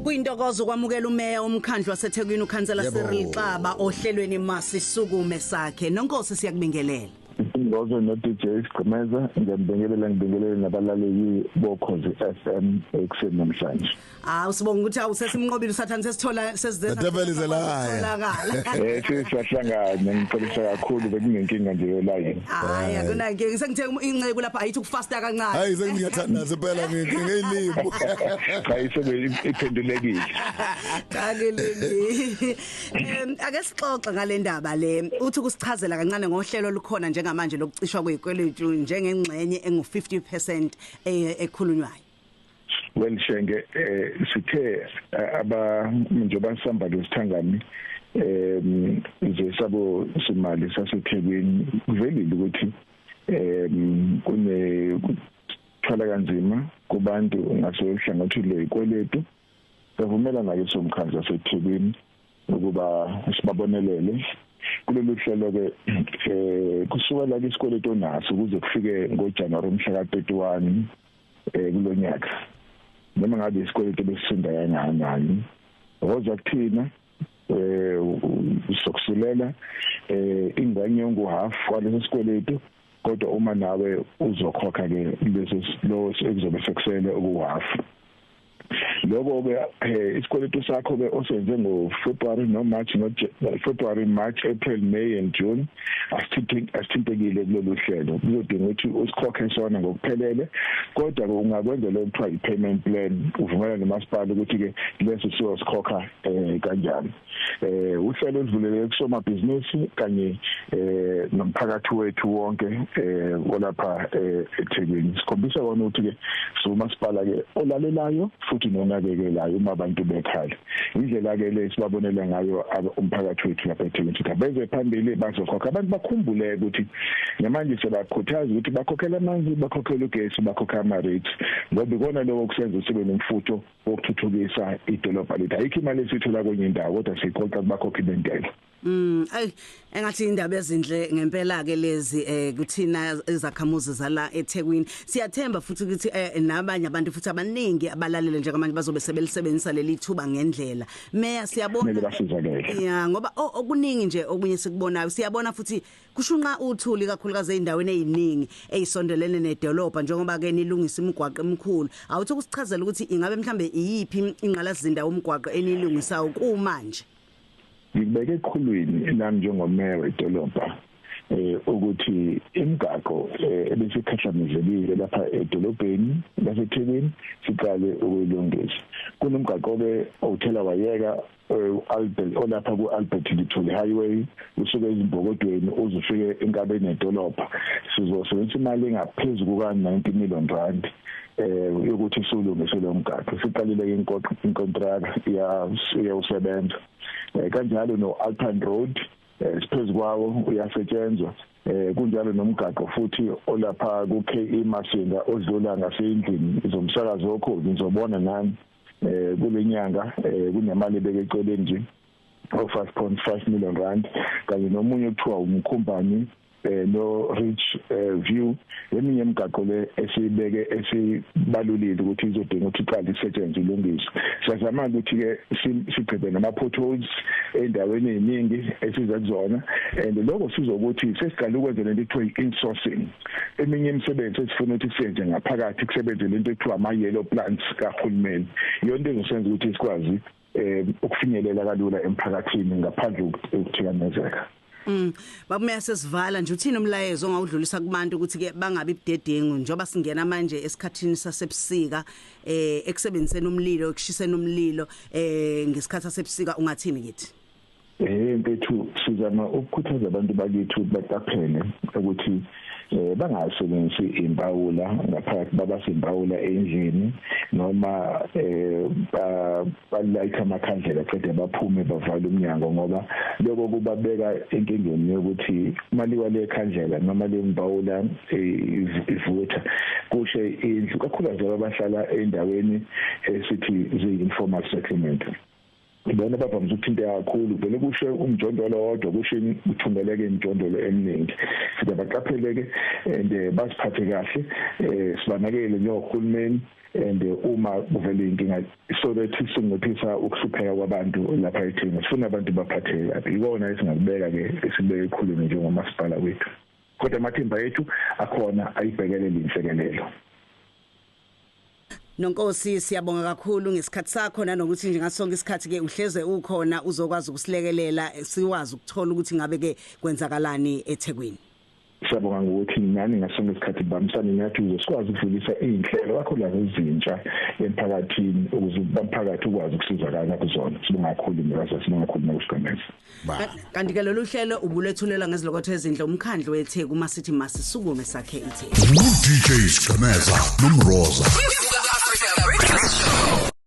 Kuyintokozo kwamukela umeya umkhandlu waseThekwini uKhansela Cyril Xaba ohlelweni Masisukume sakhe. Nonkosi siyakubingelela. Ngozo no DJ Sigqemeza ngiyabingelela nabalaleli bokhozi FM ekuseni namhlanje. Usibonga ukuthi awusesimnqobile usathani sesithola sesizela. Sisahlangana ngixolisa kakhulu bekunenkinga nje yolayini. Hayi akunankinga sengithe inceke lapha ayithi ukufasta kancane. Hayi sengiyathanda phela nginkinga elimbo. Hayi iphendulekile. Kakeleli. Ake sixoxe ngale ndaba le. Uthi kusichazela kancane ngohlelo olukhona njengamanje lokucishwa kwezikweletu njengengxenye engu50% ekhulunywayo. Welshenge sithe njengoba sihamba lesithangami nje sabo simali saseThekwini kuvelile ukuthi kuthola kanzima kubantu ngasohlangothi lezikweletu savumela nayo somkhandlu waseThekwini ukuba sibabonelele kulolu hlelo ke kusukela kwisikweletu onaso ukuze kufike ngoJanuary umhla ka31 kulonyaka noma ngabe isikweletu besisinda kangakanani ngoba kuthina sokusilela ingxenye engu-half kwaleso sikweletu kodwa uma nawe uzokhokha ke leso ekuzobe sekusele oku-half lokho ke isikweletu sakho ke osenze ngoFebruary no March February, March, April, May and June asithintekile kulolu hlelo kuzodinga ukuthi usikhokhe sona ngokuphelele kodwa ungakwenza lo payment plan uvumela nomasipala ukuthi ke leso siyokhokha kanjani uhlelo oluvulele kusoma business kanye nomphakathi wethu wonke olapha eThekwini sikhombisa kona ukuthi ke umasipala ke olalelayo futhi nonakekelayo uma abantu bekhala indlela ke lesibabonela ngayo umphakathi wethu lapha eThekwini ukuthi beze phambili bazokhokha abantu bakhumbule ukuthi namanje sebakhuthaza ukuthi bakhokhela amanzi bakhokhela ugesi bakhokha ama-rates ngoba ikona lokho kusenza sibe nomfutho wokuthuthukisa idolobha lethu ayikho imali esithola kwenye indawo kodwa sikhokha kubakhokhi bentela. Engathi indaba ezinhle ngempela ke lezi kuthina izakhamuzi zala eThekwini siyathemba futhi ukuthi nabanye abantu futhi abaningi abalalele njengamanje bazobe sebelisebenzisa leli thuba ngendlela meya siyabona ya ngoba okuningi nje okunye sikubonayo siyabona futhi kushunqa uthuli kakhulukazi eindaweni eziningi ezisondelene nedolobha njengoba ke nilungisa imigwaqo emikhulu awuthi kusichazela ukuthi ingabe mhlambe iyiphi ingqalasizinda umgwaqo enilungisayo kumanje. Ngibeke ekhulwini nami njengomeya wedolobha ukuthi imigaqo ebesikhathazekile lapha edolobheni laseThekwini siqale ukuyilungisa kunomgaqo ke othela wayeka Albert olapha kuAlbert Lithuli Highway usuke ezimbokotweni uzufike enkabeni edolobha sizosebenzisa imali engaphezulu kuka90 million rand ukuthi sulungise lo mgaqo siqalile inkontraka iyawusebenza kanjalo no-Alpine Road siphezulu kwawo uyasetshenzwa kunjalo nomgaqo futhi olapha ku-KE Masinga odlula ngasendlini izomsakazo okhozi nizobona nami kulenyanga kunemali ebekeceleni nje o5.5 million rand kanye nomunye kuthiwa umkhumbani no Rich View eminye imigaqo le esibeke esibalulile ukuthi izodinga ukuthi iqale isetshenzwe ilungiswe siyazama ukuthi ke siqhebe nama potholes endaweni eziningi esiza kuzona and lokho sizokuthi sesiqala ukwenza lento ekuthiwa insourcing eminye imisebenzi esifuna ukuthi siyenze ngaphakathi kusebenze lento ekuthiwa ama yellow plants kahulumeni yonke izosenza ukuthi sikwazi ukufinyelela kalula emphakathini ngaphandle kokuthikamezeka. Babumeya sesivala nje uthina umlayezo ongawudlulisa kubantu ukuthi ke bangabi budedengu njoba singena manje esikhathini sasebusika ekusebenziseni umlilo ekushiseni umlilo ngesikhathi sasebusika ungathini kithi bethu sizama ukukhuthaza abantu bakithi baqaphele ukuthi bangasebenzisi impawula ngaphakathi babasimbawula endlini noma balayitha amakhandlela qede baphume bavala umnyango ngoba lokho kubabeka enkingeni yokuthi maliwa lekhandlela noma lempawula ivutha kushe indlu kakhulukazi abahlala endaweni esithi zi-informal settlement ibona bavamise ukuthinteka kakhulu vele kusho umjondolo wodwa kusho uthumeleke imijondolo eminingi siyabaqapheleke and basiphathe kahle sibanakele njengohulumeni and uma kuvela inkinga so that singaphisa ukuhlupheka kwabantu lapha eThekwini sifuna abantu baphatheke kahle ikona esingakubeka ke sibeke ekhulwini njengomasipala wethu kodwa amathimba ethu akhona ayibhekelele inhlekelelo. Nonkosi siyabonga kakhulu ngesikhathi sakho nanokuthi nje ngasonke isikhathi ke uhleze ukhona uzokwazi ukusilekelela siwazi ukuthola ukuthi ngabe ke kwenzakalani eThekwini. Siyabonga ngokuthi nani ngasonke isikhathi bamisana nathi uzokwazi ukudlulisa inhlelo yakho la ezintsha emphakathini ukuze umphakathi ukwazi ukusizakala kuzona. Sibonga kakhulu ngiyazisa sibonga kakhulu nokusiqonisa. Kanti ke lolu hlelo ubulethulela ngezilokotho ezinhle umkhandlo weTheku masithi masisukume sakhe iTheku. DJ Skameza nomroza.